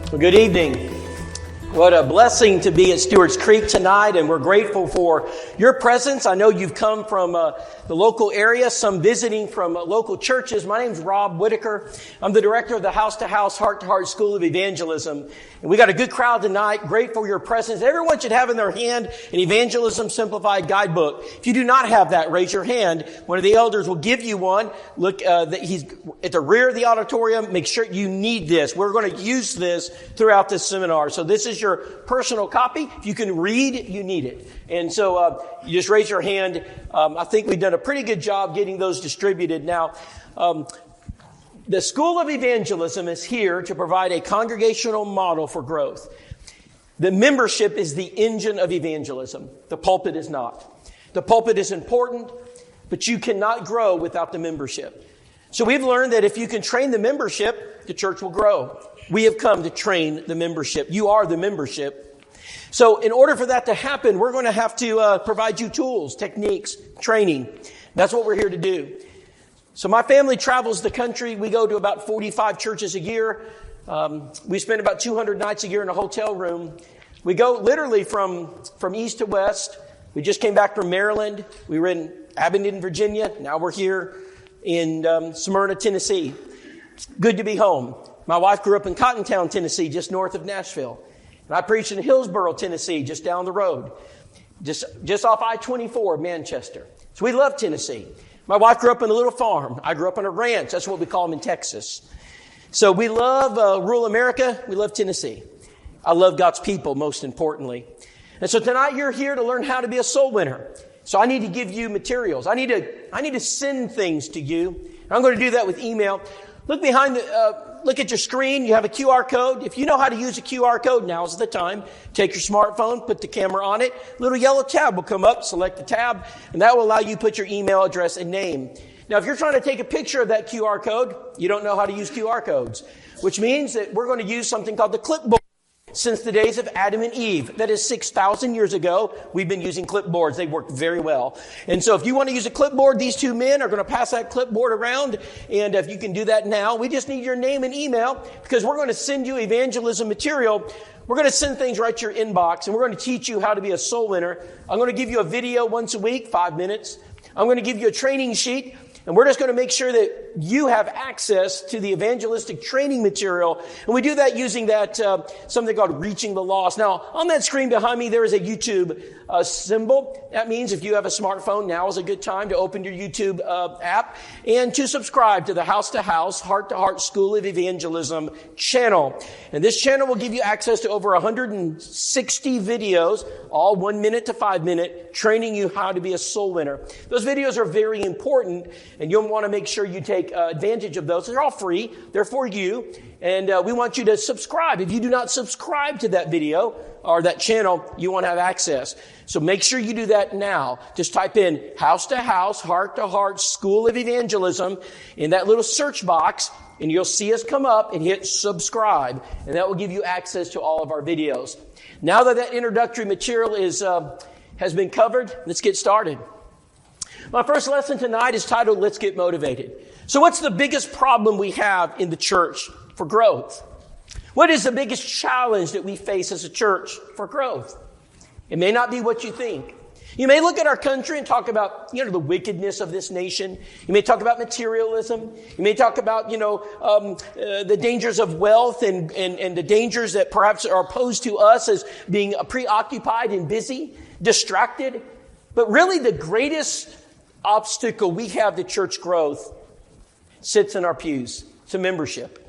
Well, good evening. What a blessing to be at Stewarts Creek tonight, and we're grateful for your presence. I know you've come from the local area, some visiting from local churches. My name's Rob Whitaker. I'm the director of the Heart School of Evangelism. And we got a good crowd tonight. Grateful for your presence. Everyone should have in their hand an Evangelism Simplified guidebook. If you do not have that, raise your hand. One of the elders will give you one. Look, he's at the rear of the auditorium. Make sure you need this. We're going to use this throughout this seminar. So this is your personal copy. If you can read, you need it. And so you just raise your hand. I think we've done a pretty good job getting those distributed. Now, the School of Evangelism is here to provide a congregational model for growth. The membership is the engine of evangelism. The pulpit is not. The pulpit is important, but you cannot grow without the membership. So we've learned that if you can train the membership, the church will grow. We have come to train the membership. You are the membership. So in order for that to happen, we're going to have to provide you tools, techniques, training. That's what we're here to do. So my family travels the country. We go to about 45 churches a year. We spend about 200 nights a year in a hotel room. We go literally from east to west. We just came back from Maryland. We were in Abingdon, Virginia. Now we're here in Smyrna, Tennessee. It's good to be home. My wife grew up in Cottontown, Tennessee, just north of Nashville. And I preached in Hillsborough, Tennessee, just down the road, just off I-24, Manchester. So we love Tennessee. My wife grew up in a little farm. I grew up on a ranch. That's what we call them in Texas. So we love rural America. We love Tennessee. I love God's people, most importantly. And so tonight you're here to learn how to be a soul winner. So I need to give you materials. I need to send things to you. I'm going to do that with email. Look look at your screen. You have a QR code. If you know how to use a QR code, now's the time. Take your smartphone, put the camera on it. A little yellow tab will come up. Select the tab, and that will allow you to put your email address and name. Now, if you're trying to take a picture of that QR code, you don't know how to use QR codes, which means that we're going to use something called the clipboard. Since the days of Adam and Eve, that is 6,000 years ago, we've been using clipboards. They work very well. And so if you want to use a clipboard, these two men are going to pass that clipboard around. And if you can do that now, we just need your name and email because we're going to send you evangelism material. We're going to send things right to your inbox, and we're going to teach you how to be a soul winner. I'm going to give you a video once a week, 5 minutes. I'm going to give you a training sheet. And we're just going to make sure that you have access to the evangelistic training material. And we do that using that something called Reaching the Lost. Now, on that screen behind me, there is a YouTube symbol. That means if you have a smartphone, now is a good time to open your YouTube app and to subscribe to the Heart School of Evangelism channel. And this channel will give you access to over 160 videos, all 1 minute to 5 minute, training you how to be a soul winner. Those videos are very important. And you'll want to make sure you take advantage of those. They're all free. They're for you. And we want you to subscribe. If you do not subscribe to that video or that channel, you won't have access. So make sure you do that now. Just type in House to House, Heart to Heart, School of Evangelism in that little search box. And you'll see us come up and hit subscribe. And that will give you access to all of our videos. Now that introductory material has been covered, let's get started. My first lesson tonight is titled, Let's Get Motivated. So what's the biggest problem we have in the church for growth? What is the biggest challenge that we face as a church for growth? It may not be what you think. You may look at our country and talk about, the wickedness of this nation. You may talk about materialism. You may talk about, the dangers of wealth and the dangers that perhaps are opposed to us as being preoccupied and busy, distracted. But really the greatest obstacle we have to church growth sits in our pews. It's a membership.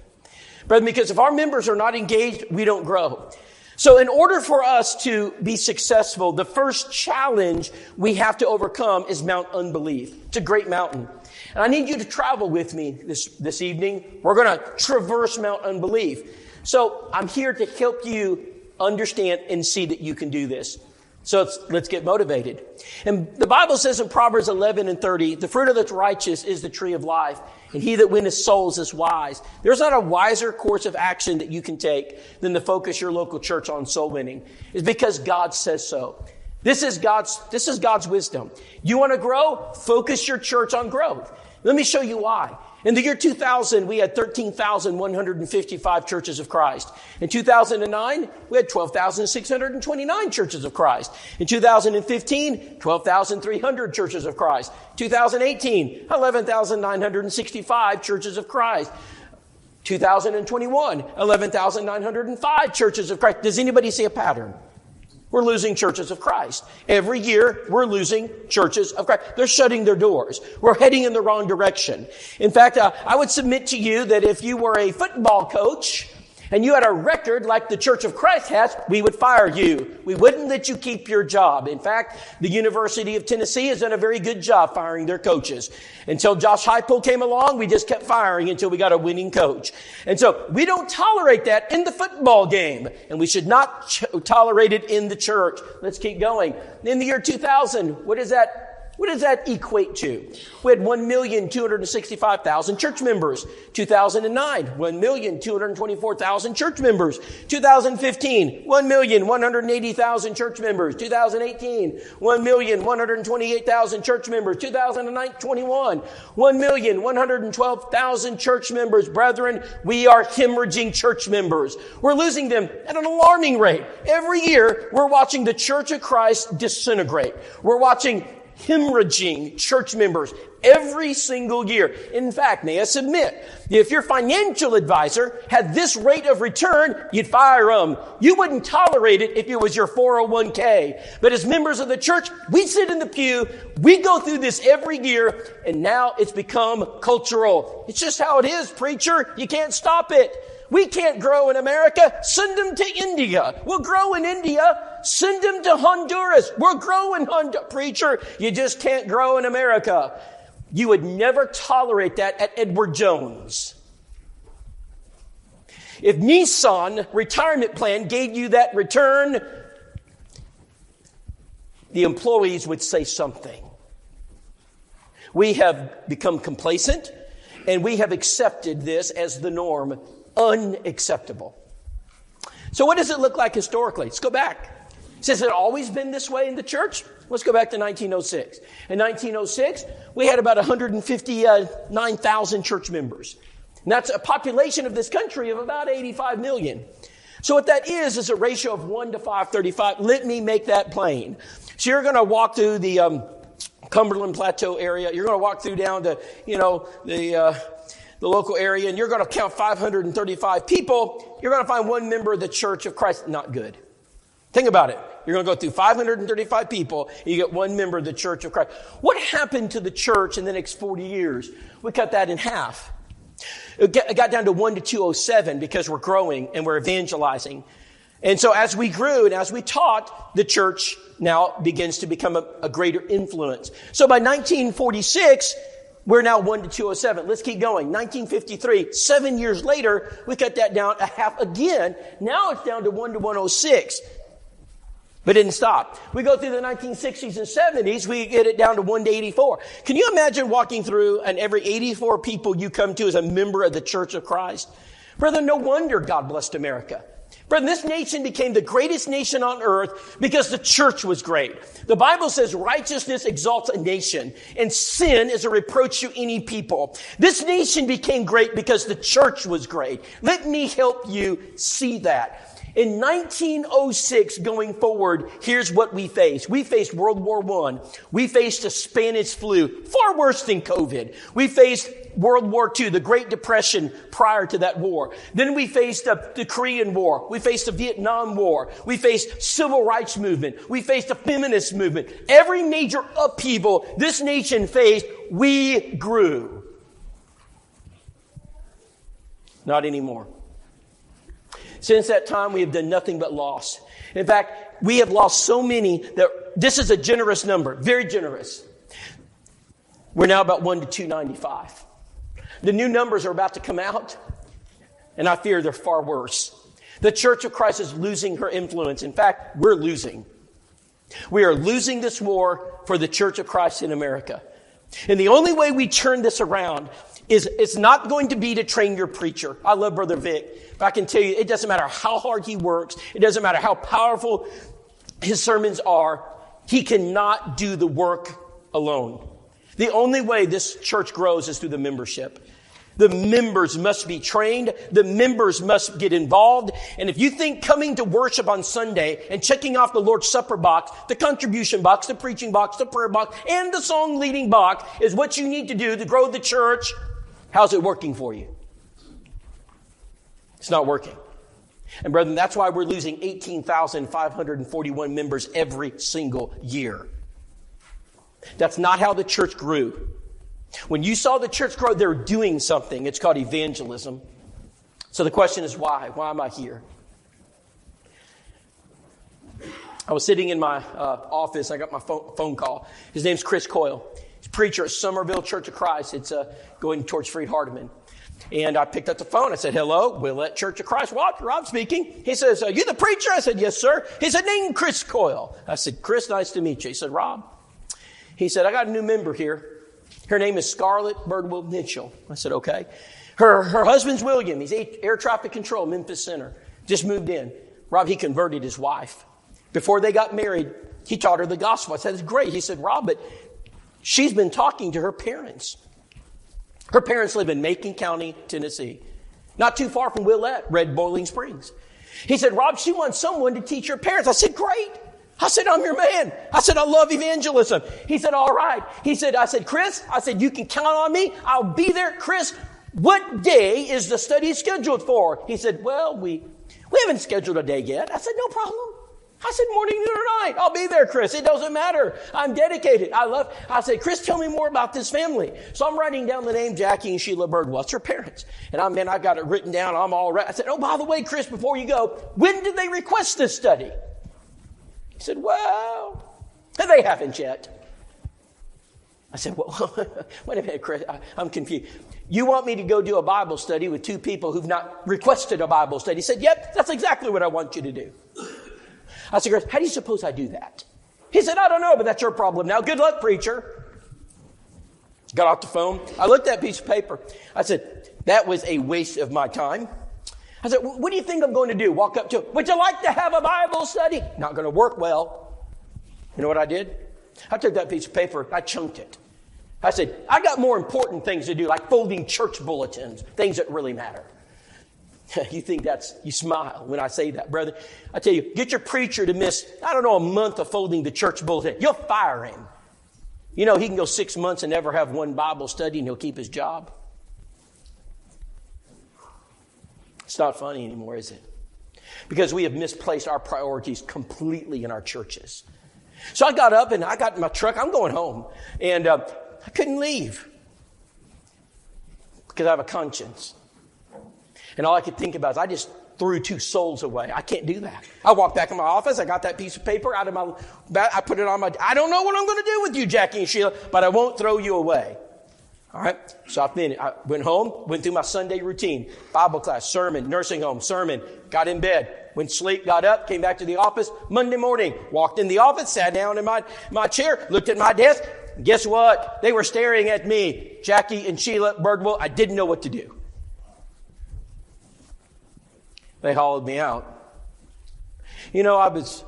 Brother, because if our members are not engaged, we don't grow. So in order for us to be successful, the first challenge we have to overcome is Mount Unbelief. It's a great mountain. And I need you to travel with me this evening. We're going to traverse Mount Unbelief. So I'm here to help you understand and see that you can do this. So let's get motivated. And the Bible says in Proverbs 11:30, the fruit of the righteous is the tree of life, and he that winneth souls is wise. There's not a wiser course of action that you can take than to focus your local church on soul winning. It's because God says so. This is God's wisdom. You want to grow? Focus your church on growth. Let me show you why. In the year 2000, we had 13,155 churches of Christ. In 2009, we had 12,629 churches of Christ. In 2015, 12,300 churches of Christ. 2018, 11,965 churches of Christ. 2021, 11,905 churches of Christ. Does anybody see a pattern? We're losing churches of Christ. Every year, we're losing churches of Christ. They're shutting their doors. We're heading in the wrong direction. In fact, I would submit to you that if you were a football coach and you had a record like the Church of Christ has, we would fire you. We wouldn't let you keep your job. In fact, the University of Tennessee has done a very good job firing their coaches. Until Josh Heupel came along, we just kept firing until we got a winning coach. And so we don't tolerate that in the football game. And we should not tolerate it in the church. Let's keep going. In the year 2000, what does that equate to? We had 1,265,000 church members. 2009, 1,224,000 church members. 2015, 1,180,000 church members. 2018, 1,128,000 church members. 2021, 1,112,000 church members. Brethren, we are hemorrhaging church members. We're losing them at an alarming rate. Every year, we're watching the Church of Christ disintegrate. We're watching hemorrhaging church members every single year. In fact, may I submit, if your financial advisor had this rate of return, you'd fire them. You wouldn't tolerate it if it was your 401k. But as members of the church, we sit in the pew, we go through this every year, and now it's become cultural. It's just how it is, preacher. You can't stop it. We can't grow in America. Send them to India. We'll grow in India. Send them to Honduras. We're growing, preacher. You just can't grow in America. You would never tolerate that at Edward Jones. If Nissan retirement plan gave you that return, the employees would say something. We have become complacent, and we have accepted this as the norm. Unacceptable. So what does it look like historically? Let's go back. Has it always been this way in the church? Let's go back to 1906. In 1906, we had about 159,000 church members. And that's a population of this country of about 85 million. So what that is a ratio of 1 to 535. Let me make that plain. So you're going to walk through the Cumberland Plateau area. You're going to walk through down to, the local area, and you're going to count 535 people. You're going to find one member of the Church of Christ. Not good. Think about it. You're going to go through 535 people, and you get one member of the Church of Christ. What happened to the church in the next 40 years? We cut that in half. It got down to 1 to 207 because we're growing and we're evangelizing. And so as we grew and as we taught, the church now begins to become a greater influence. So by 1946, we're now 1 to 207. Let's keep going. 1953, 7 years later, we cut that down a half again. Now it's down to 1 to 106. But it didn't stop. We go through the 1960s and 70s, we get it down to 1 to 84. Can you imagine walking through and every 84 people you come to is a member of the Church of Christ? Brother, no wonder God blessed America. Brother, this nation became the greatest nation on earth because the church was great. The Bible says righteousness exalts a nation, and sin is a reproach to any people. This nation became great because the church was great. Let me help you see that. In 1906 going forward, here's what we faced. We faced World War I. We faced the Spanish flu, far worse than COVID. We faced World War II, the Great Depression prior to that war. Then we faced the Korean War. We faced the Vietnam War. We faced civil rights movement. We faced the feminist movement. Every major upheaval this nation faced, we grew. Not anymore. Since that time, we have done nothing but loss. In fact, we have lost so many that this is a generous number, very generous. We're now about 1 to 295. The new numbers are about to come out, and I fear they're far worse. The Church of Christ is losing her influence. In fact, we're losing. We are losing this war for the Church of Christ in America. And the only way we turn this around is it's not going to be to train your preacher. I love Brother Vic. But I can tell you, it doesn't matter how hard he works. It doesn't matter how powerful his sermons are. He cannot do the work alone. The only way this church grows is through the membership. The members must be trained. The members must get involved. And if you think coming to worship on Sunday and checking off the Lord's Supper box, the contribution box, the preaching box, the prayer box, and the song leading box is what you need to do to grow the church, how's it working for you? It's not working. And brethren, that's why we're losing 18,541 members every single year. That's not how the church grew. When you saw the church grow, they're doing something. It's called evangelism. So the question is why? Why am I here? I was sitting in my office. I got my phone call. His name's Chris Coyle. He's a preacher at Somerville Church of Christ. It's going towards Freed Hardeman. And I picked up the phone. I said, hello, Willette Church of Christ. What? Rob speaking. He says, you the preacher? I said, yes, sir. He said, name Chris Coyle. I said, Chris, nice to meet you. He said, Rob. He said, I got a new member here. Her name is Scarlett Birdwell Mitchell. I said, okay. Her husband's William. He's air traffic control, Memphis Center. Just moved in. Rob, he converted his wife. Before they got married, he taught her the gospel. I said, it's great. He said, Rob, but she's been talking to her parents. Her parents live in Macon County, Tennessee. Not too far from Willette, Red Boiling Springs. He said, Rob, she wants someone to teach her parents. I said, great. I said, I'm your man. I said, I love evangelism. He said, all right. I said, Chris, you can count on me. I'll be there. Chris, what day is the study scheduled for? He said, well, we haven't scheduled a day yet. I said, no problem. I said, morning, noon, or night. I'll be there, Chris. It doesn't matter. I'm dedicated. I said, Chris, tell me more about this family. So I'm writing down the name Jackie and Sheila Birdwell. It's her parents. And I got it written down. I'm all right. I said, oh, by the way, Chris, before you go, when did they request this study? He said, well, they haven't yet. I said, well, wait a minute, Chris, I'm confused. You want me to go do a Bible study with two people who've not requested a Bible study? He said, yep, that's exactly what I want you to do. I said, Chris, how do you suppose I do that? He said, I don't know, but that's your problem now. Good luck, preacher. Got off the phone. I looked at that piece of paper. I said, that was a waste of my time. I said, what do you think I'm going to do? Walk up to him. Would you like to have a Bible study? Not going to work well. You know what I did? I took that piece of paper. I chunked it. I said, I got more important things to do, like folding church bulletins, things that really matter. You think you smile when I say that, brother. I tell you, get your preacher to miss, a month of folding the church bulletin. You'll fire him. You know, he can go 6 months and never have one Bible study and he'll keep his job. It's not funny anymore, is it? Because we have misplaced our priorities completely in our churches. So I got up and I got in my truck. I'm going home. And I couldn't leave because I have a conscience. And all I could think about is I just threw 2 souls away. I can't do that. I walked back in my office. I got that piece of paper out of my bag. I put it on I don't know what I'm going to do with you, Jackie and Sheila, but I won't throw you away. All right. So I went home, went through my Sunday routine, Bible class, sermon, nursing home, sermon, got in bed, went to sleep, got up, came back to the office Monday morning, walked in the office, sat down in my chair, looked at my desk. Guess what? They were staring at me, Jackie and Sheila Birdwell. I didn't know what to do. They hauled me out. You know, I was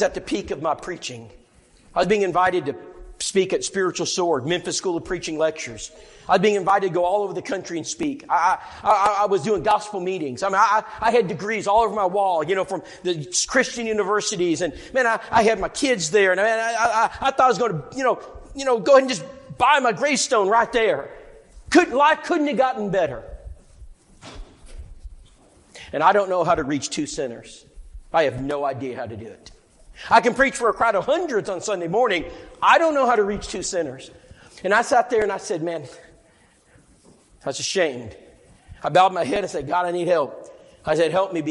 at the peak of my preaching. I was being invited to speak at Spiritual Sword, Memphis School of Preaching lectures. I was being invited to go all over the country and speak. I was doing gospel meetings. I had degrees all over my wall, from the Christian universities. And man, I had my kids there. And I thought I was going to, go ahead and just buy my gravestone right there. Life couldn't have gotten better. And I don't know how to reach 2 sinners. I have no idea how to do it. I can preach for a crowd of hundreds on Sunday morning. I don't know how to reach 2 sinners. And I sat there and I said, man, I was ashamed. I bowed my head and said, God, I need help. I said, help me,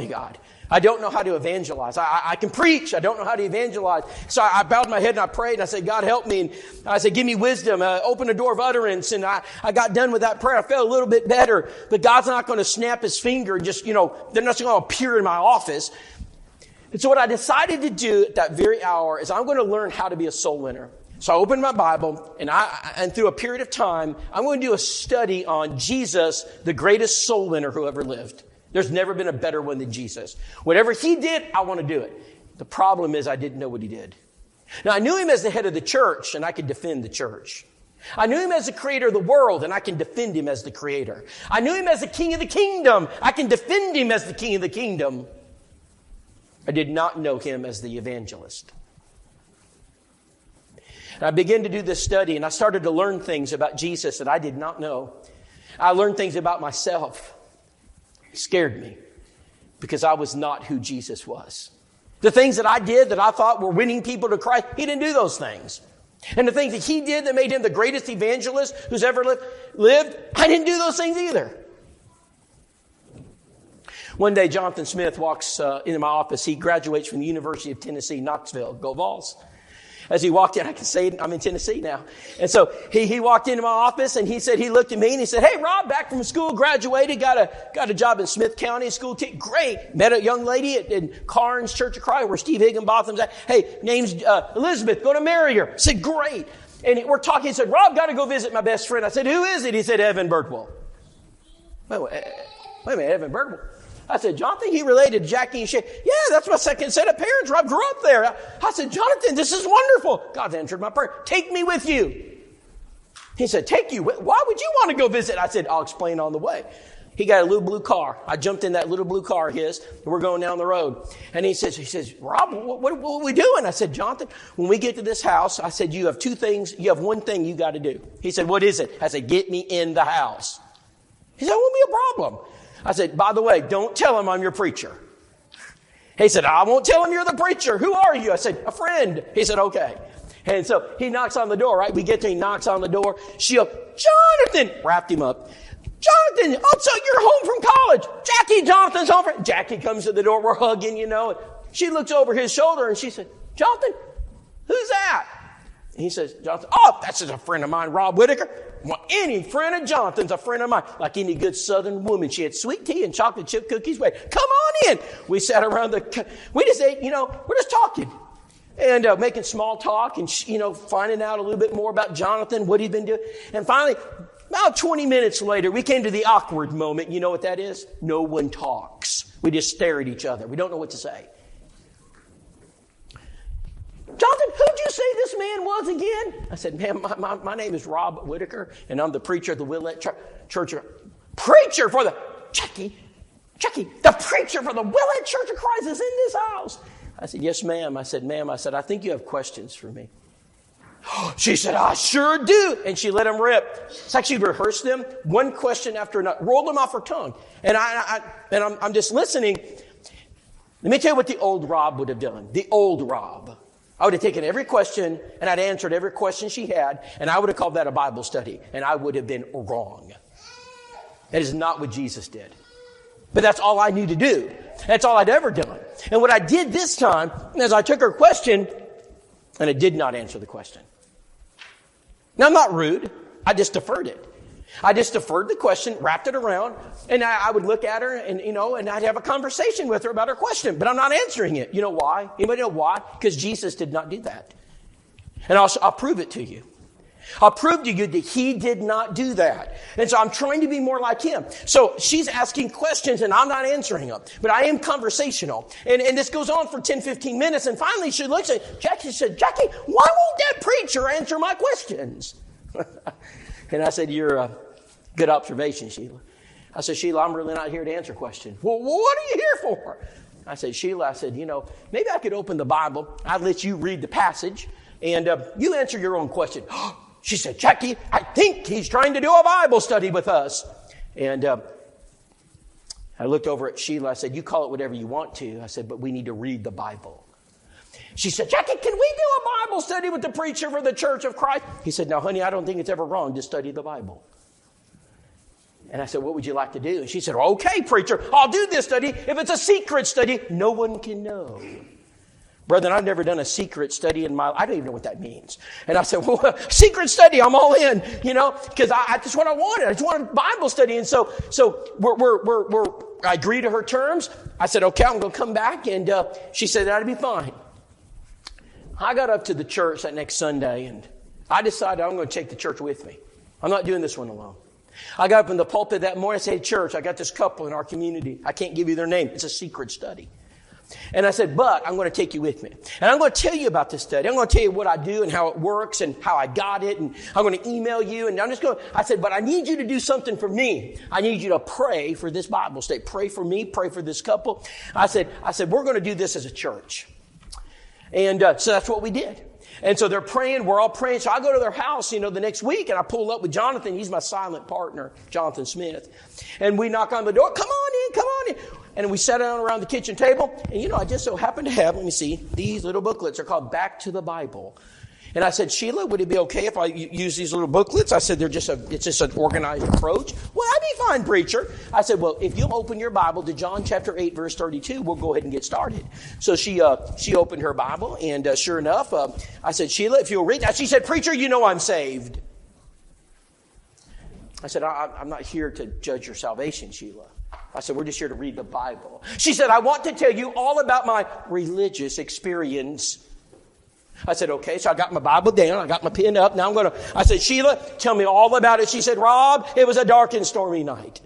God. I don't know how to evangelize. I can preach. I don't know how to evangelize. So I bowed my head and I prayed and I said, God, help me. And I said, give me wisdom. Open a door of utterance. And I got done with that prayer. I felt a little bit better. But God's not going to snap his finger and just, they're not going to appear in my office. And so what I decided to do at that very hour is I'm going to learn how to be a soul winner. So I opened my Bible and through a period of time, I'm going to do a study on Jesus, the greatest soul winner who ever lived. There's never been a better one than Jesus. Whatever he did, I want to do it. The problem is I didn't know what he did. Now, I knew him as the head of the church, and I could defend the church. I knew him as the creator of the world, and I can defend him as the creator. I knew him as the king of the kingdom. I can defend him as the king of the kingdom. I did not know him as the evangelist. And I began to do this study, and I started to learn things about Jesus that I did not know. I learned things about myself. It scared me because I was not who Jesus was. The things that I did that I thought were winning people to Christ, he didn't do those things. And the things that he did that made him the greatest evangelist who's ever lived, I didn't do those things either. One day, Jonathan Smith walks into my office. He graduates from the University of Tennessee, Knoxville. Go Vols. As he walked in, I can say it, I'm in Tennessee now. And so he walked into my office and he said, he looked at me and he said, "Hey, Rob, back from school, graduated, got a job in Smith County, school team. Great. Met a young lady in Carnes Church of Christ where Steve Higginbotham's at. Hey, name's Elizabeth, going to marry her." I said, "Great." And we're talking. He said, "Rob, got to go visit my best friend." I said, "Who is it?" He said, "Evan Birdwell." Wait a minute, Evan Birdwell. I said, "Jonathan, he related to Jackie and Shay." "Yeah, that's my second set of parents. Rob grew up there." I said, "Jonathan, this is wonderful." God's answered my prayer. "Take me with you." He said, "Take you? Why would you want to go visit?" I said, "I'll explain on the way." He got a little blue car. I jumped in that little blue car of his, and we're going down the road. And he says, "Rob, what are we doing?" I said, "Jonathan, when we get to this house," I said, "you have two things. You have one thing you got to do." He said, "What is it?" I said, "Get me in the house." He said, "It won't be a problem." I said, "By the way, don't tell him I'm your preacher." He said, "I won't tell him you're the preacher. Who are you?" I said, "A friend." He said, "Okay." And so he knocks on the door, right? We get there, he knocks on the door. She goes, "Jonathan," wrapped him up. "Jonathan, oh, so you're home from college. Jackie, Jonathan's home from..." Jackie comes to the door, we're hugging, And she looks over his shoulder and she said, "Jonathan, who's that?" And he says, "Jonathan, oh, that's just a friend of mine, Rob Whitaker." Well, any friend of Jonathan's a friend of mine. Like any good Southern woman, she had sweet tea and chocolate chip cookies. Wait, come on in. We sat around we just ate, we're just talking. And making small talk and, finding out a little bit more about Jonathan, what he'd been doing. And finally, about 20 minutes later, we came to the awkward moment. You know what that is? No one talks. We just stare at each other. We don't know what to say. "Jonathan, who'd you say this man was again?" I said, "Man, my name is Rob Whitaker, and I'm the preacher of the Willett Church of..." "Preacher for the..." Jackie, "the preacher for the Willett Church of Christ is in this house." I said, "Yes, ma'am." I said, "Ma'am," I think you have questions for me." She said, "I sure do." And she let them rip. It's like she rehearsed them, one question after another, rolled them off her tongue. And I'm just listening. Let me tell you what the old Rob would have done. The old Rob. I would have taken every question and I'd answered every question she had, and I would have called that a Bible study, and I would have been wrong. That is not what Jesus did. But that's all I knew to do. That's all I'd ever done. And what I did this time is I took her question and I did not answer the question. Now, I'm not rude. I just deferred it. I just deferred the question, wrapped it around, and I would look at her and, and I'd have a conversation with her about her question, but I'm not answering it. You know why? Anybody know why? Because Jesus did not do that. And I'll prove it to you. I'll prove to you that he did not do that. And so I'm trying to be more like him. So she's asking questions and I'm not answering them, but I am conversational. And this goes on for 10, 15 minutes. And finally she looks at Jackie and said, "Jackie, why won't that preacher answer my questions?" And I said, "You're a good observation, Sheila." I said, "Sheila, I'm really not here to answer questions." "Well, what are you here for?" I said, "Sheila," "maybe I could open the Bible. I'd let you read the passage and you answer your own question." She said, "Jackie, I think he's trying to do a Bible study with us." And I looked over at Sheila. I said, "You call it whatever you want to." I said, "But we need to read the Bible." She said, "Jackie, can we do a Bible study with the preacher for the Church of Christ?" He said, "Now, honey, I don't think it's ever wrong to study the Bible." And I said, "What would you like to do?" And she said, "Okay, preacher, I'll do this study. If it's a secret study, no one can know." Brethren, I've never done a secret study in my life. I don't even know what that means. And I said, "Well, secret study, I'm all in, because I just what I wanted. I just wanted a Bible study." And so I agreed to her terms. I said, "Okay, I'm going to come back." And she said, "That'll be fine." I got up to the church that next Sunday and I decided I'm going to take the church with me. I'm not doing this one alone. I got up in the pulpit that morning and said, "Church, I got this couple in our community. I can't give you their name. It's a secret study. And I said, but I'm going to take you with me. And I'm going to tell you about this study. I'm going to tell you what I do and how it works and how I got it. And I'm going to email you. And I said, but I need you to do something for me. I need you to pray for this Bible study. Pray for me. Pray for this couple. I said, we're going to do this as a church. And so that's what we did. And so they're praying. We're all praying. So I go to their house, the next week, and I pull up with Jonathan. He's my silent partner, Jonathan Smith. And we knock on the door. Come on in. And we sat down around the kitchen table. And, I just so happened to have, let me see, these little booklets are called Back to the Bible. And I said, Sheila, would it be okay if I use these little booklets? I said, it's just an organized approach. Well, that'd be fine, preacher. I said, well, if you'll open your Bible to John chapter 8, verse 32, we'll go ahead and get started. So she opened her Bible, and sure enough, I said, Sheila, if you'll read. Now, she said, preacher, I'm saved. I said, I'm not here to judge your salvation, Sheila. I said, we're just here to read the Bible. She said, I want to tell you all about my religious experience. I said, okay. So I got my Bible down. I got my pen up. Now I said, Sheila, tell me all about it. She said, Rob, it was a dark and stormy night.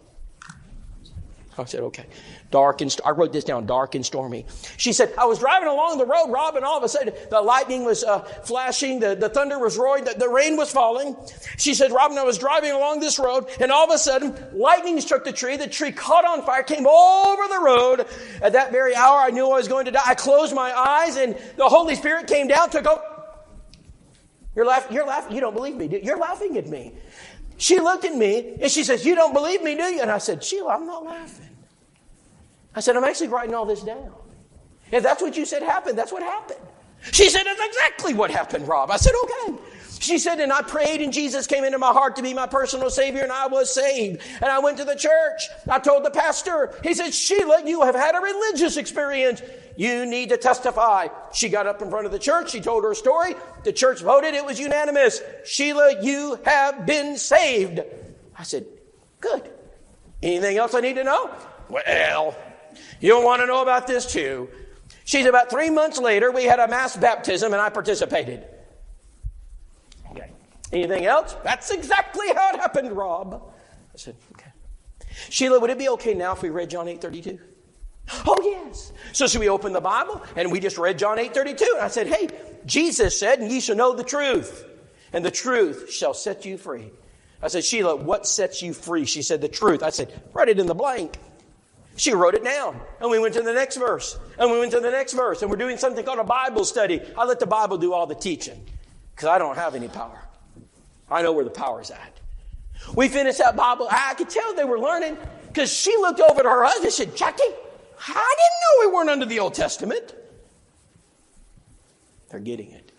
I said, okay. I wrote this down, dark and stormy. She said, I was driving along the road, Rob, and all of a sudden the lightning was flashing, the thunder was roaring, the rain was falling. She said, Rob, and I was driving along this road, and all of a sudden lightning struck the tree caught on fire, came over the road. At that very hour, I knew I was going to die. I closed my eyes, and the Holy Spirit came down, took over. You're laughing, you don't believe me, do you? You're laughing at me. She looked at me, and she says, you don't believe me, do you? And I said, Sheila, I'm not laughing. I said, I'm actually writing all this down. If that's what you said happened, that's what happened. She said, that's exactly what happened, Rob. I said, okay. She said, and I prayed and Jesus came into my heart to be my personal Savior and I was saved. And I went to the church. I told the pastor. He said, Sheila, you have had a religious experience. You need to testify. She got up in front of the church. She told her story. The church voted. It was unanimous. Sheila, you have been saved. I said, good. Anything else I need to know? Well, you'll want to know about this too. She's about 3 months later, we had a mass baptism and I participated. Okay. Anything else? That's exactly how it happened, Rob. I said, okay. Sheila, would it be okay now if we read John 8:32? Oh, yes. So we opened the Bible and we just read John 8:32. And I said, hey, Jesus said, and ye shall know the truth, and the truth shall set you free. I said, Sheila, what sets you free? She said, the truth. I said, write it in the blank. She wrote it down. And we went to the next verse. And we went to the next verse. And we're doing something called a Bible study. I let the Bible do all the teaching because I don't have any power. I know where the power's at. We finished that Bible. I could tell they were learning because she looked over to her husband and said, Jackie, I didn't know we weren't under the Old Testament. They're getting it.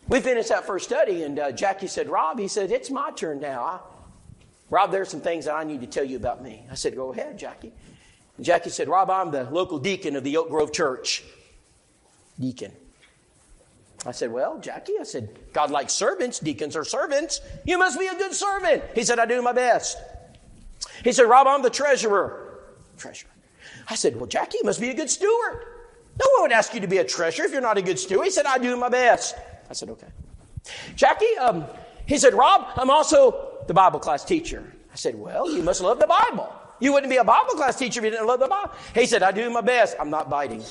We finished that first study and Jackie said, Rob, he said, it's my turn now. Rob, there's some things that I need to tell you about me. I said, go ahead, Jackie. And Jackie said, Rob, I'm the local deacon of the Oak Grove Church. Deacon. I said, well, Jackie, I said, God likes servants. Deacons are servants. You must be a good servant. He said, I do my best. He said, Rob, I'm the treasurer. Treasurer. I said, well, Jackie, you must be a good steward. No one would ask you to be a treasurer if you're not a good steward. He said, I do my best. I said, okay. Jackie, he said, Rob, I'm also the Bible class teacher. I said, well, you must love the Bible. You wouldn't be a Bible class teacher if you didn't love the Bible. He said, I do my best. I'm not biting.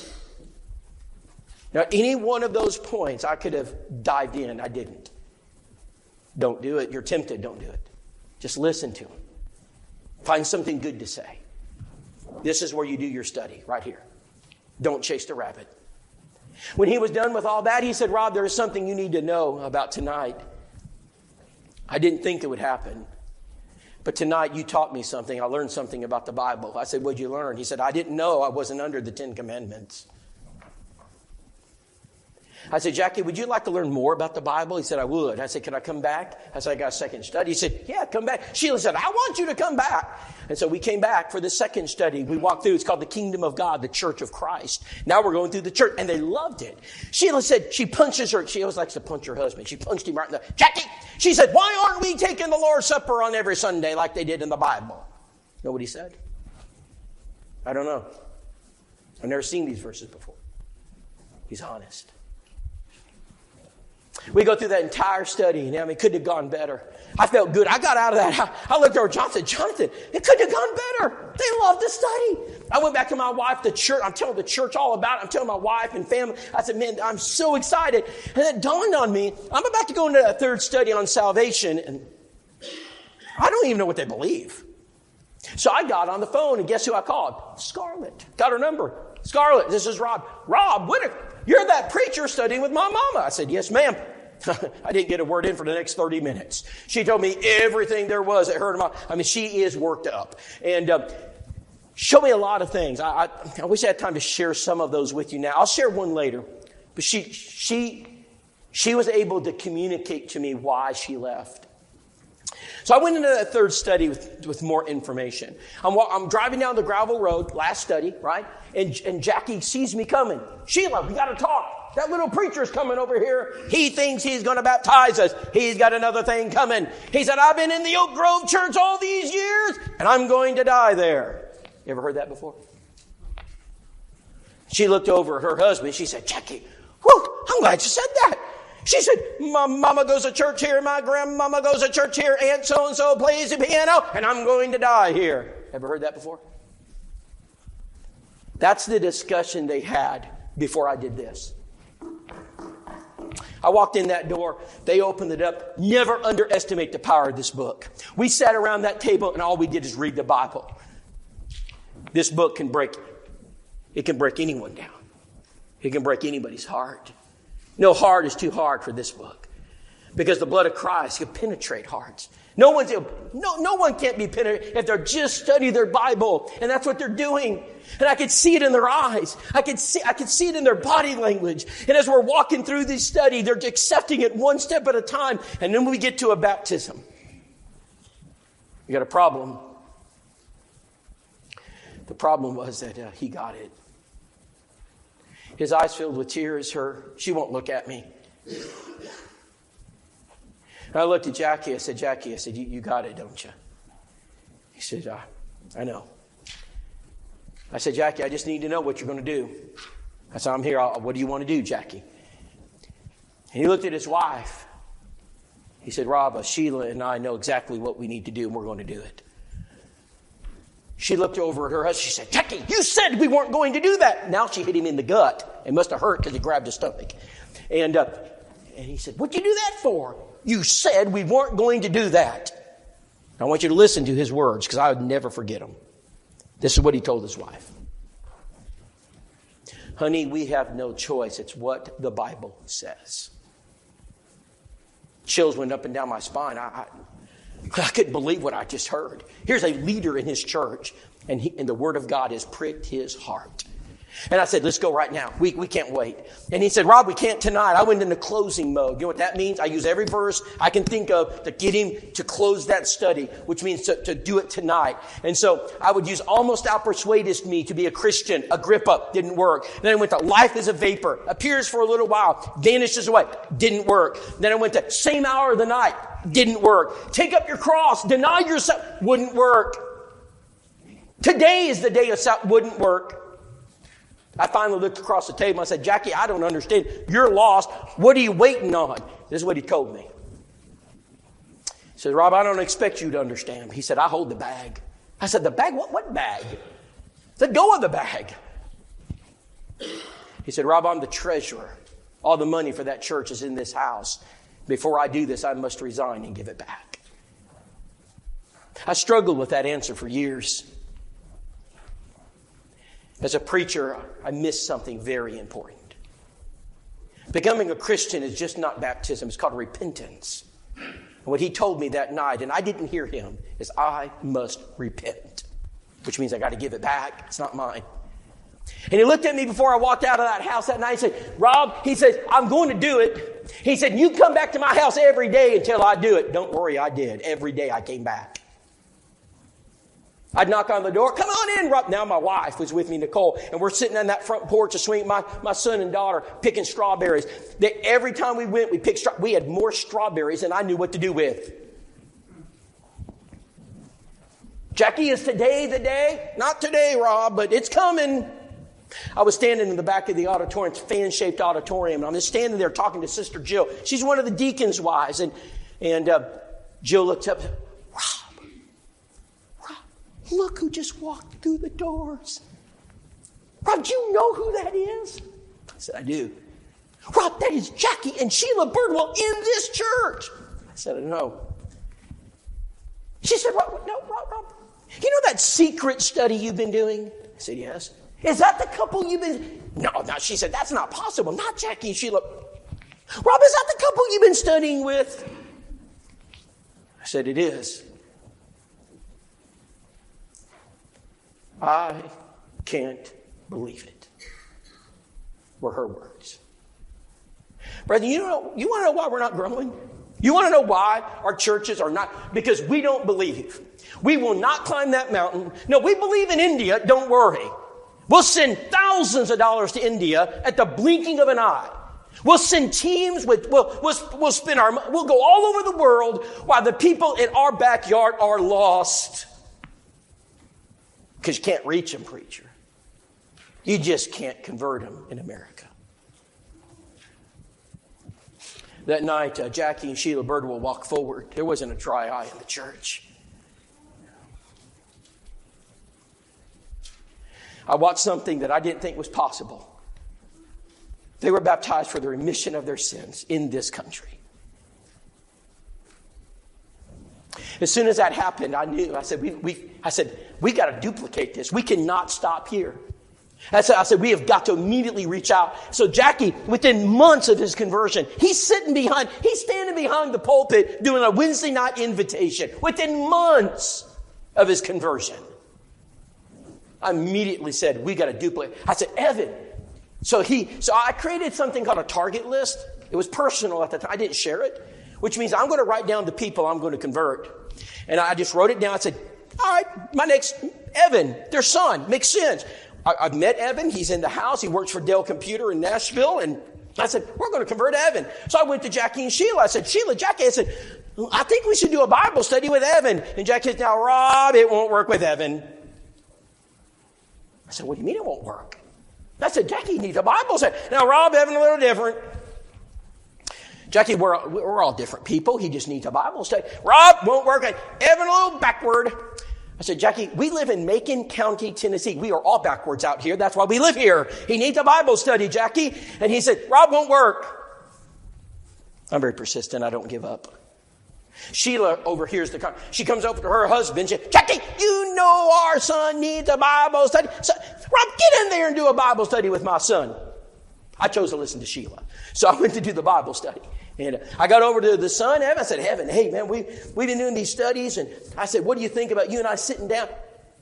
Now, any one of those points, I could have dived in. I didn't. Don't do it. You're tempted. Don't do it. Just listen to him. Find something good to say. This is where you do your study, right here. Don't chase the rabbit. When he was done with all that, he said, Rob, there is something you need to know about tonight. I didn't think it would happen. But tonight you taught me something. I learned something about the Bible. I said, what'd you learn? He said, I didn't know I wasn't under the 10 Commandments. I said, Jackie, would you like to learn more about the Bible? He said, I would. I said, can I come back? I said, I got a second study. He said, yeah, come back. Sheila said, I want you to come back. And so we came back for the second study. We walked through. It's called the Kingdom of God, the Church of Christ. Now we're going through the church. And they loved it. Sheila said she punches her. She always likes to punch her husband. She punched him right in the... Jackie! She said, why aren't we taking the Lord's Supper on every Sunday like they did in the Bible? You know what he said? I don't know. I've never seen these verses before. He's honest. We go through that entire study, and it couldn't have gone better. I felt good. I got out of that. I looked over at Jonathan, it couldn't have gone better. They loved the study. I went back to my wife, the church. I'm telling the church all about it. I'm telling my wife and family. I said, man, I'm so excited. And it dawned on me, I'm about to go into a third study on salvation, and I don't even know what they believe. So I got on the phone, and guess who I called? Scarlett. Got her number. Scarlett, this is Rob. Rob, you're that preacher studying with my mama. I said, yes, ma'am. I didn't get a word in for the next 30 minutes. She told me everything there was at her. She is worked up. And showed me a lot of things. I wish I had time to share some of those with you now. I'll share one later. But she was able to communicate to me why she left. So I went into that third study with more information. I'm driving down the gravel road, last study, right? And Jackie sees me coming. Sheila, we got to talk. That little preacher's coming over here. He thinks he's going to baptize us. He's got another thing coming. He said, I've been in the Oak Grove Church all these years, and I'm going to die there. You ever heard that before? She looked over at her husband. She said, Jackie, whew, I'm glad you said that. She said, my mama goes to church here, my grandmama goes to church here, Aunt so-and-so plays the piano, and I'm going to die here. Ever heard that before? That's the discussion they had before I did this. I walked in that door. They opened it up. Never underestimate the power of this book. We sat around that table, and all we did is read the Bible. This book can break anyone down. It can break anybody's heart. No heart is too hard for this book, because the blood of Christ can penetrate hearts. No one can't be penetrated if they're just study their Bible, and that's what they're doing. And I could see it in their eyes. I could see it in their body language. And as we're walking through this study, they're accepting it one step at a time. And then we get to a baptism. We got a problem. The problem was that he got it. His eyes filled with tears. She won't look at me. And I looked at Jackie. I said, you got it, don't you? He said, I know. I said, Jackie, I just need to know what you're going to do. I said, I'm here. What do you want to do, Jackie? And he looked at his wife. He said, Rob, Sheila and I know exactly what we need to do, and we're going to do it. She looked over at her husband. She said, Jackie, you said we weren't going to do that. Now she hit him in the gut. It must have hurt because he grabbed his stomach. And he said, what'd you do that for? You said we weren't going to do that. I want you to listen to his words, because I would never forget them. This is what he told his wife. Honey, we have no choice. It's what the Bible says. Chills went up and down my spine. I couldn't believe what I just heard. Here's a leader in his church, and the Word of God has pricked his heart. And I said, let's go right now. We can't wait. And he said, Rob, we can't tonight. I went into closing mode. You know what that means? I use every verse I can think of to get him to close that study, which means to do it tonight. And so I would use almost thou persuadest me to be a Christian. Agrippa, didn't work. Then I went to life is a vapor, appears for a little while, vanishes away, didn't work. Then I went to same hour of the night, didn't work. Take up your cross, deny yourself, wouldn't work. Today is the day of salvation, wouldn't work. I finally looked across the table and I said, Jackie, I don't understand. You're lost. What are you waiting on? This is what he told me. He said, Rob, I don't expect you to understand. He said, I hold the bag. I said, the bag? What bag? I said, go of the bag. He said, Rob, I'm the treasurer. All the money for that church is in this house. Before I do this, I must resign and give it back. I struggled with that answer for years. As a preacher, I missed something very important. Becoming a Christian is just not baptism. It's called repentance. And what he told me that night, and I didn't hear him, is I must repent. Which means I got to give it back. It's not mine. And he looked at me before I walked out of that house that night and said, Rob, he says, I'm going to do it. He said, you come back to my house every day until I do it. Don't worry, I did. Every day I came back. I'd knock on the door. Come on in, Rob. Now my wife was with me, Nicole, and we're sitting on that front porch, swinging my son and daughter picking strawberries. Every time we went, we had more strawberries than I knew what to do with. Jackie, is today the day? Not today, Rob, but it's coming. I was standing in the back of the auditorium, it's a fan-shaped auditorium, and I'm just standing there talking to Sister Jill. She's one of the deacons' wives, and Jill looked up, Rob, look who just walked through the doors. Rob, do you know who that is? I said, I do. Rob, that is Jackie and Sheila Birdwell in this church. I said, I know. She said, Rob, you know that secret study you've been doing? I said, yes. Is that the couple you've been... No, she said, that's not possible. Not Jackie and Sheila. Rob, is that the couple you've been studying with? I said, it is. I can't believe it. Were her words. Brother, you want to know why we're not growing? You want to know why our churches are not? Because we don't believe. We will not climb that mountain. No, we believe in India. Don't worry. We'll send thousands of dollars to India at the blinking of an eye. We'll send teams we'll go all over the world while the people in our backyard are lost. Because you can't reach them, preacher. You just can't convert them in America. That night, Jackie and Sheila Birdwell walked forward. There wasn't a dry eye in the church. I watched something that I didn't think was possible. They were baptized for the remission of their sins in this country. As soon as that happened, I knew. I said, we got to duplicate this. We cannot stop here. I said, we have got to immediately reach out. So Jackie, within months of his conversion, he's standing behind the pulpit doing a Wednesday night invitation. Within months of his conversion. I immediately said, we got to duplicate. I said, Evan. So I created something called a target list. It was personal at the time. I didn't share it, which means I'm going to write down the people I'm going to convert. And I just wrote it down. I said, all right, my next, Evan, their son, makes sense. I've met Evan. He's in the house. He works for Dell Computer in Nashville. And I said, we're going to convert Evan. So I went to Jackie and Sheila. I said, Jackie, I said, I think we should do a Bible study with Evan. And Jackie said, now, Rob, it won't work with Evan. I said, what do you mean it won't work? I said, Jackie needs a Bible study. Now, Rob, Evan, a little different. Jackie, we're all different people. He just needs a Bible study. Rob, won't work. Evan, a little backward. I said, Jackie, we live in Macon County, Tennessee. We are all backwards out here. That's why we live here. He needs a Bible study, Jackie. And he said, Rob, won't work. I'm very persistent. I don't give up. Sheila overhears she comes over to her husband. She said, Jackie, you know our son needs a Bible study. So, Rob, get in there and do a Bible study with my son. I chose to listen to Sheila. So I went to do the Bible study. And I got over to the son, Evan. I said, Evan, hey, man, we've been doing these studies. And I said, what do you think about you and I sitting down?